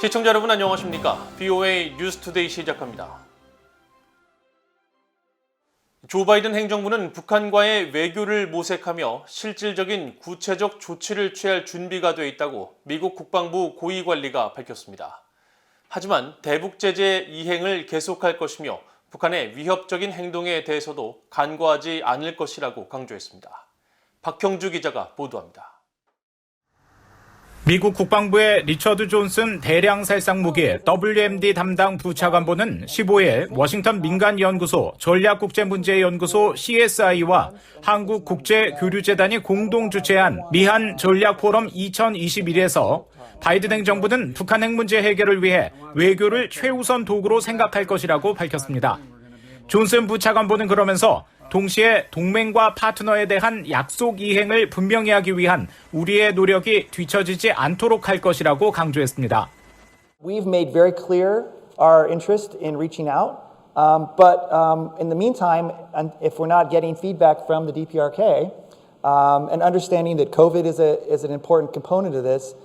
시청자 여러분 안녕하십니까? BOA 뉴스투데이 시작합니다. 조 바이든 행정부는 북한과의 외교를 모색하며 실질적인 구체적 조치를 취할 준비가 돼 있다고 미국 국방부 고위관리가 밝혔습니다. 하지만 대북 제재 이행을 계속할 것이며 북한의 위협적인 행동에 대해서도 간과하지 않을 것이라고 강조했습니다. 박형주 기자가 보도합니다. 미국 국방부의 리처드 존슨 대량 살상 무기 WMD 담당 부차관보는 15일 워싱턴 민간연구소 전략국제문제연구소 CSI와 한국국제교류재단이 공동 주최한 미한 전략포럼 2021에서 바이든 행정부는 북한 핵 문제 해결을 위해 외교를 최우선 도구로 생각할 것이라고 밝혔습니다. 존슨 부차관보는 그러면서 동시에 동맹과 파트너에 대한 약속 이행을 분명히 하기 위한 우리의 노력이 뒤처지지 않도록 할 것이라고 강조했습니다. We've made very clear our interest in reaching out, but in the meantime, if we're not getting feedback from the DPRK and understanding that COVID is an important component of this,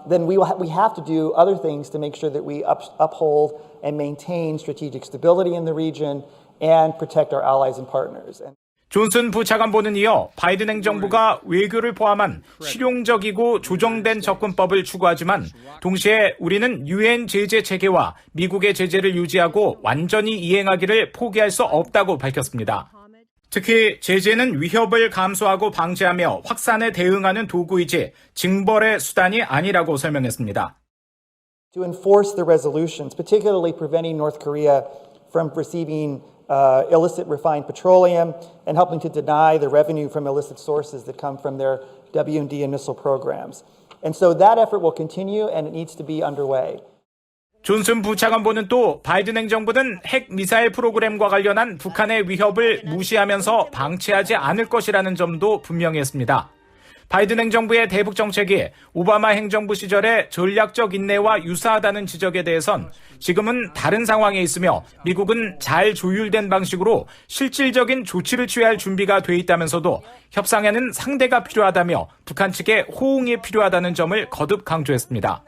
then we have to do other things to make sure that we uphold and maintain strategic stability in the region and protect our allies and partners. 존슨 부차관보는 이어 바이든 행정부가 외교를 포함한 실용적이고 조정된 접근법을 추구하지만 동시에 우리는 유엔 제재 체계와 미국의 제재를 유지하고 완전히 이행하기를 포기할 수 없다고 밝혔습니다. 특히 제재는 위협을 감수하고 방지하며 확산에 대응하는 도구이지 징벌의 수단이 아니라고 설명했습니다. To enforce the resolutions, particularly preventing North Korea from receiving illicit refined petroleum and helping to deny the revenue from illicit sources that come from their WMD and missile programs. And so that effort will continue and it needs to be underway. 존슨 부차관보는 또 바이든 행정부는 핵 미사일 프로그램과 관련한 북한의 위협을 무시하면서 방치하지 않을 것이라는 점도 분명히 했습니다. 바이든 행정부의 대북 정책이 오바마 행정부 시절의 전략적 인내와 유사하다는 지적에 대해선 지금은 다른 상황에 있으며 미국은 잘 조율된 방식으로 실질적인 조치를 취할 준비가 돼 있다면서도 협상에는 상대가 필요하다며 북한 측의 호응이 필요하다는 점을 거듭 강조했습니다.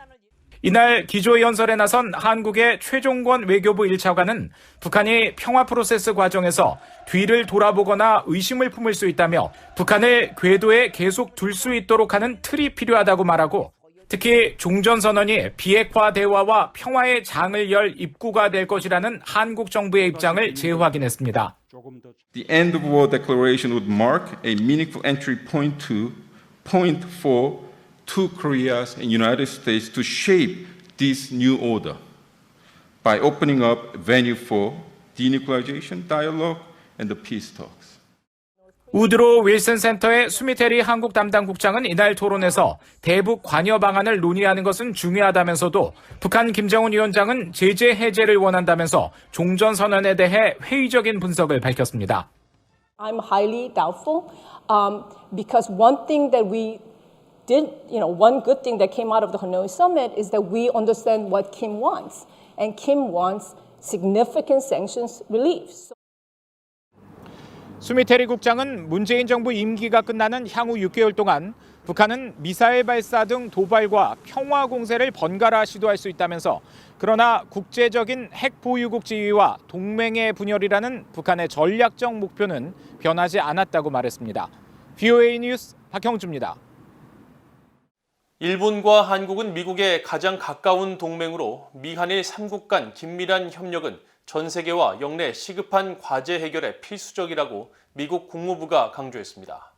이날 기조연설에 나선 한국의 최종권 외교부 1차관은 북한이 평화 프로세스 과정에서 뒤를 돌아보거나 의심을 품을 수 있다며 북한을 궤도에 계속 둘 수 있도록 하는 틀이 필요하다고 말하고 특히 종전선언이 비핵화 대화와 평화의 장을 열 입구가 될 것이라는 한국 정부의 입장을 재확인했습니다. The end of war declaration would mark a meaningful entry point for two Koreas and United States to shape this new order by opening up venue for denuclearization dialogue and the peace talks. 우드로 윌슨 센터의 수미테리 한국 담당 국장은 이날 토론에서 대북 관여 방안을 논의하는 것은 중요하다면서도 북한 김정은 위원장은 제재 해제를 원한다면서 종전선언에 대해 회의적인 분석을 밝혔습니다. I'm highly doubtful because one thing that we did, one good thing that came out of the Hanoi summit is that we understand what Kim wants, and Kim wants significant sanctions relief. 수미테리 국장은 문재인 정부 임기가 끝나는 향후 6개월 동안 북한은 미사일 발사 등 도발과 평화 공세를 번갈아 시도할 수 있다면서 그러나 국제적인 핵 보유국 지위와 동맹의 분열이라는 북한의 전략적 목표는 변하지 않았다고 말했습니다. BOA 뉴스 박형주입니다. 일본과 한국은 미국의 가장 가까운 동맹으로 미한일 3국 간 긴밀한 협력은 전 세계와 영내 시급한 과제 해결에 필수적이라고 미국 국무부가 강조했습니다.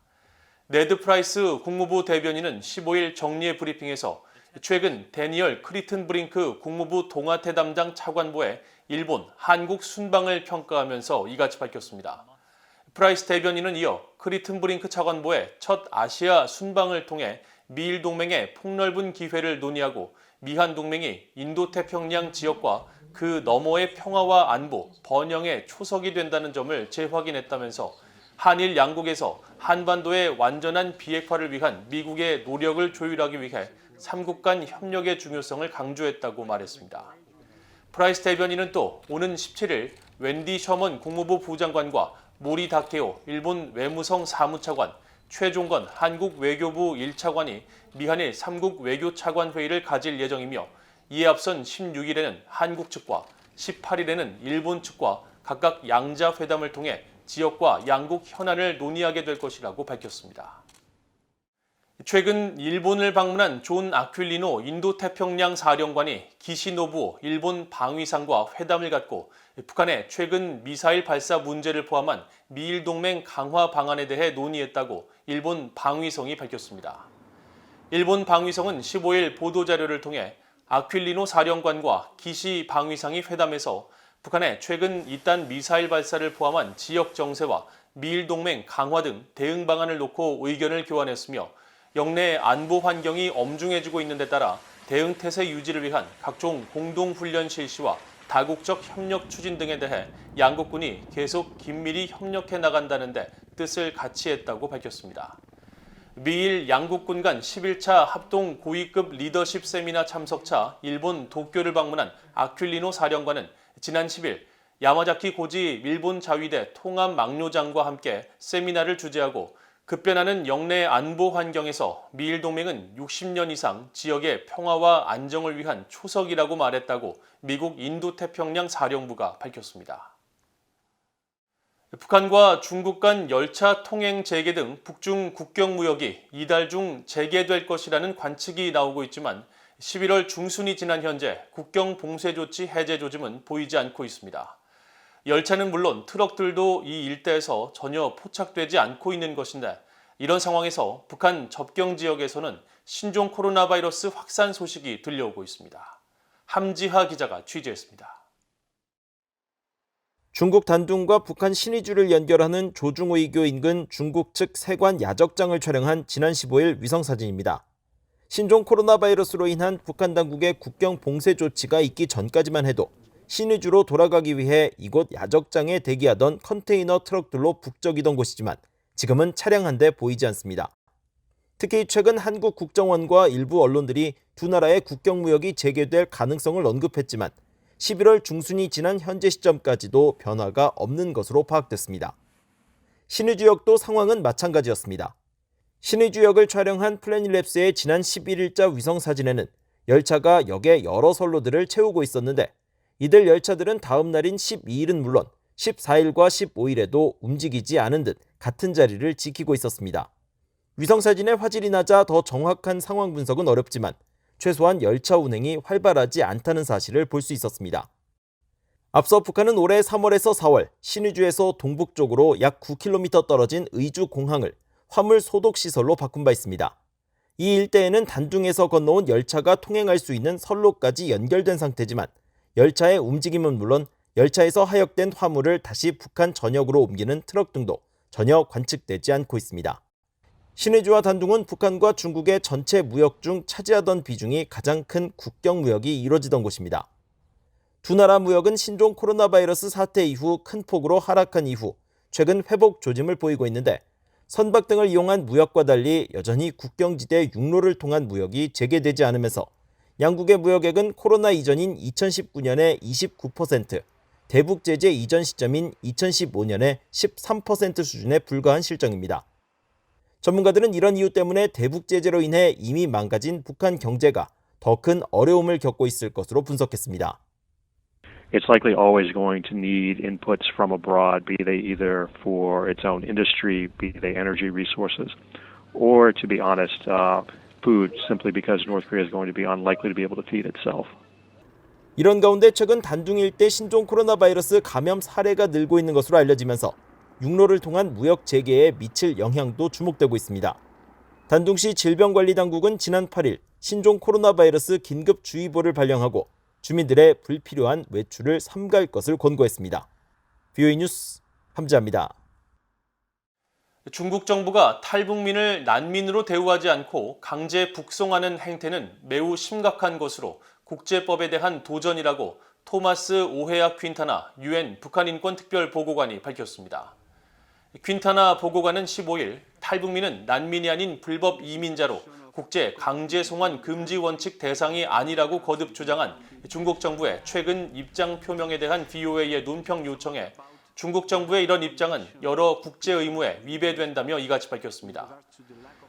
네드 프라이스 국무부 대변인은 15일 정례 브리핑에서 최근 데니얼 크리튼브링크 국무부 동아태 담당 차관보의 일본, 한국 순방을 평가하면서 이같이 밝혔습니다. 프라이스 대변인은 이어 크리튼브링크 차관보의 첫 아시아 순방을 통해 미일 동맹의 폭넓은 기회를 논의하고 미한 동맹이 인도태평양 지역과 그 너머의 평화와 안보, 번영의 초석이 된다는 점을 재확인했다면서 한일 양국에서 한반도의 완전한 비핵화를 위한 미국의 노력을 조율하기 위해 3국 간 협력의 중요성을 강조했다고 말했습니다. 프라이스 대변인은 또 오는 17일 웬디 셔먼 국무부 부장관과 모리 다케오 일본 외무성 사무차관, 최종건 한국 외교부 1차관이 미한일 3국 외교차관 회의를 가질 예정이며 이에 앞선 16일에는 한국 측과 18일에는 일본 측과 각각 양자 회담을 통해 지역과 양국 현안을 논의하게 될 것이라고 밝혔습니다. 최근 일본을 방문한 존 아퀼리노 인도태평양 사령관이 기시노부 일본 방위상과 회담을 갖고 북한의 최근 미사일 발사 문제를 포함한 미일 동맹 강화 방안에 대해 논의했다고 일본 방위성이 밝혔습니다. 일본 방위성은 15일 보도자료를 통해 아퀼리노 사령관과 기시 방위상이 회담에서 북한의 최근 잇단 미사일 발사를 포함한 지역 정세와 미일 동맹 강화 등 대응 방안을 놓고 의견을 교환했으며 영내 안보 환경이 엄중해지고 있는 데 따라 대응 태세 유지를 위한 각종 공동훈련 실시와 다국적 협력 추진 등에 대해 양국군이 계속 긴밀히 협력해 나간다는 데 뜻을 같이 했다고 밝혔습니다. 미일 양국군 간 11차 합동 고위급 리더십 세미나 참석차 일본 도쿄를 방문한 아퀼리노 사령관은 지난 10일 야마자키 고지 일본 자위대 통합 막료장과 함께 세미나를 주재하고 급변하는 영내 안보 환경에서 미일 동맹은 60년 이상 지역의 평화와 안정을 위한 초석이라고 말했다고 미국 인도태평양 사령부가 밝혔습니다. 북한과 중국 간 열차 통행 재개 등 북중 국경 무역이 이달 중 재개될 것이라는 관측이 나오고 있지만 11월 중순이 지난 현재 국경 봉쇄 조치 해제 조짐은 보이지 않고 있습니다. 열차는 물론 트럭들도 이 일대에서 전혀 포착되지 않고 있는 것인데 이런 상황에서 북한 접경 지역에서는 신종 코로나 바이러스 확산 소식이 들려오고 있습니다. 함지하 기자가 취재했습니다. 중국 단둥과 북한 신의주를 연결하는 조중오이교 인근 중국 측 세관 야적장을 촬영한 지난 15일 위성사진입니다. 신종 코로나 바이러스로 인한 북한 당국의 국경 봉쇄 조치가 있기 전까지만 해도 신의주로 돌아가기 위해 이곳 야적장에 대기하던 컨테이너 트럭들로 북적이던 곳이지만 지금은 차량 한 대 보이지 않습니다. 특히 최근 한국 국정원과 일부 언론들이 두 나라의 국경 무역이 재개될 가능성을 언급했지만 11월 중순이 지난 현재 시점까지도 변화가 없는 것으로 파악됐습니다. 신의주역도 상황은 마찬가지였습니다. 신의주역을 촬영한 플래닛랩스의 지난 11일자 위성사진에는 열차가 역에 여러 선로들을 채우고 있었는데 이들 열차들은 다음 날인 12일은 물론 14일과 15일에도 움직이지 않은 듯 같은 자리를 지키고 있었습니다. 위성사진의 화질이 낮아 더 정확한 상황 분석은 어렵지만 최소한 열차 운행이 활발하지 않다는 사실을 볼 수 있었습니다. 앞서 북한은 올해 3월에서 4월 신의주에서 동북쪽으로 약 9km 떨어진 의주 공항을 화물 소독시설로 바꾼 바 있습니다. 이 일대에는 단둥에서 건너온 열차가 통행할 수 있는 선로까지 연결된 상태지만 열차의 움직임은 물론 열차에서 하역된 화물을 다시 북한 전역으로 옮기는 트럭 등도 전혀 관측되지 않고 있습니다. 신의주와 단둥은 북한과 중국의 전체 무역 중 차지하던 비중이 가장 큰 국경 무역이 이루어지던 곳입니다. 두 나라 무역은 신종 코로나 바이러스 사태 이후 큰 폭으로 하락한 이후 최근 회복 조짐을 보이고 있는데 선박 등을 이용한 무역과 달리 여전히 국경지대 육로를 통한 무역이 재개되지 않으면서 양국의 무역액은 코로나 이전인 2019년의 29%, 대북 제재 이전 시점인 2015년의 13% 수준에 불과한 실정입니다. 전문가들은 이런 이유 때문에 대북 제재로 인해 이미 망가진 북한 경제가 더 큰 어려움을 겪고 있을 것으로 분석했습니다. It's likely always going to need inputs from abroad, be they either for its own industry, be they energy resources, or to be honest, food, simply because North Korea is going to be unlikely to be able to feed itself. 이런 가운데 최근 단둥 일대 신종 코로나 바이러스 감염 사례가 늘고 있는 것으로 알려지면서 육로를 통한 무역 재개에 미칠 영향도 주목되고 있습니다. 단둥시 질병관리당국은 지난 8일 신종 코로나 바이러스 긴급주의보를 발령하고 주민들의 불필요한 외출을 삼가할 것을 권고했습니다. VOA 뉴스 함지아입니다. 중국 정부가 탈북민을 난민으로 대우하지 않고 강제 북송하는 행태는 매우 심각한 것으로 국제법에 대한 도전이라고 토마스 오헤아 퀸타나 유엔 북한인권특별보고관이 밝혔습니다. 퀸타나 보고관은 15일 탈북민은 난민이 아닌 불법 이민자로 국제 강제 송환 금지 원칙 대상이 아니라고 거듭 주장한 중국 정부의 최근 입장 표명에 대한 VOA의 논평 요청에 중국 정부의 이런 입장은 여러 국제 의무에 위배된다며 이같이 밝혔습니다.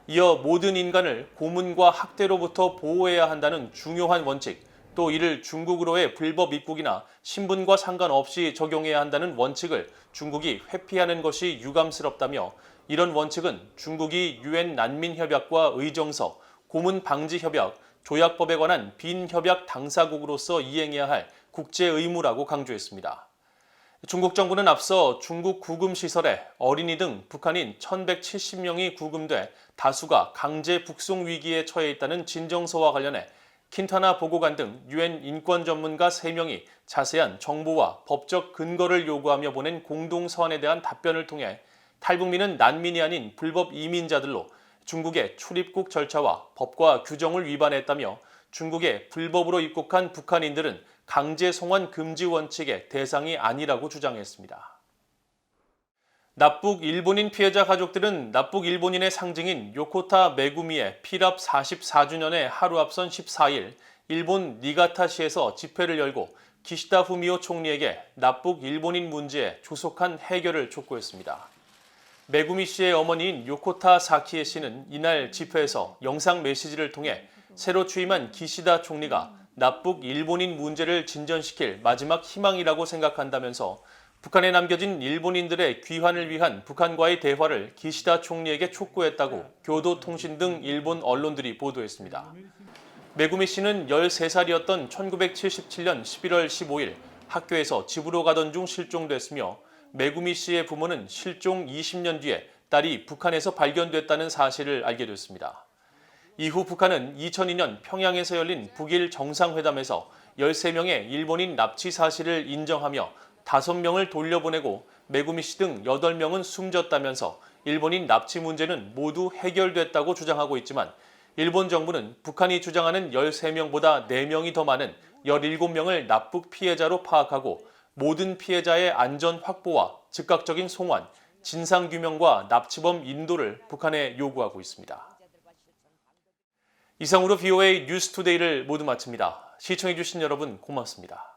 이어 모든 인간을 고문과 학대로부터 보호해야 한다는 중요한 원칙, 또 이를 중국으로의 불법 입국이나 신분과 상관없이 적용해야 한다는 원칙을 중국이 회피하는 것이 유감스럽다며 이런 원칙은 중국이 유엔 난민협약과 의정서, 고문 방지 협약, 조약법에 관한 빈협약 당사국으로서 이행해야 할 국제 의무라고 강조했습니다. 중국 정부는 앞서 중국 구금시설에 어린이 등 북한인 1,170명이 구금돼 다수가 강제 북송 위기에 처해 있다는 진정서와 관련해 킨타나 보고관 등 유엔 인권 전문가 3명이 자세한 정보와 법적 근거를 요구하며 보낸 공동서한에 대한 답변을 통해 탈북민은 난민이 아닌 불법 이민자들로 중국의 출입국 절차와 법과 규정을 위반했다며 중국에 불법으로 입국한 북한인들은 강제 송환 금지 원칙의 대상이 아니라고 주장했습니다. 납북 일본인 피해자 가족들은 납북 일본인의 상징인 요코타 메구미의 피랍 44주년에 하루 앞선 14일 일본 니가타시에서 집회를 열고 기시다 후미오 총리에게 납북 일본인 문제에 조속한 해결을 촉구했습니다. 메구미 씨의 어머니인 요코타 사키에 씨는 이날 집회에서 영상 메시지를 통해 새로 취임한 기시다 총리가 납북 일본인 문제를 진전시킬 마지막 희망이라고 생각한다면서 북한에 남겨진 일본인들의 귀환을 위한 북한과의 대화를 기시다 총리에게 촉구했다고 교도통신 등 일본 언론들이 보도했습니다. 메구미 씨는 13살이었던 1977년 11월 15일 학교에서 집으로 가던 중 실종됐으며 메구미 씨의 부모는 실종 20년 뒤에 딸이 북한에서 발견됐다는 사실을 알게 됐습니다. 이후 북한은 2002년 평양에서 열린 북일 정상회담에서 13명의 일본인 납치 사실을 인정하며 5명을 돌려보내고 메구미 씨 등 8명은 숨졌다면서 일본인 납치 문제는 모두 해결됐다고 주장하고 있지만 일본 정부는 북한이 주장하는 13명보다 4명이 더 많은 17명을 납북 피해자로 파악하고 모든 피해자의 안전 확보와 즉각적인 송환, 진상규명과 납치범 인도를 북한에 요구하고 있습니다. 이상으로 VOA 뉴스투데이를 모두 마칩니다. 시청해주신 여러분 고맙습니다.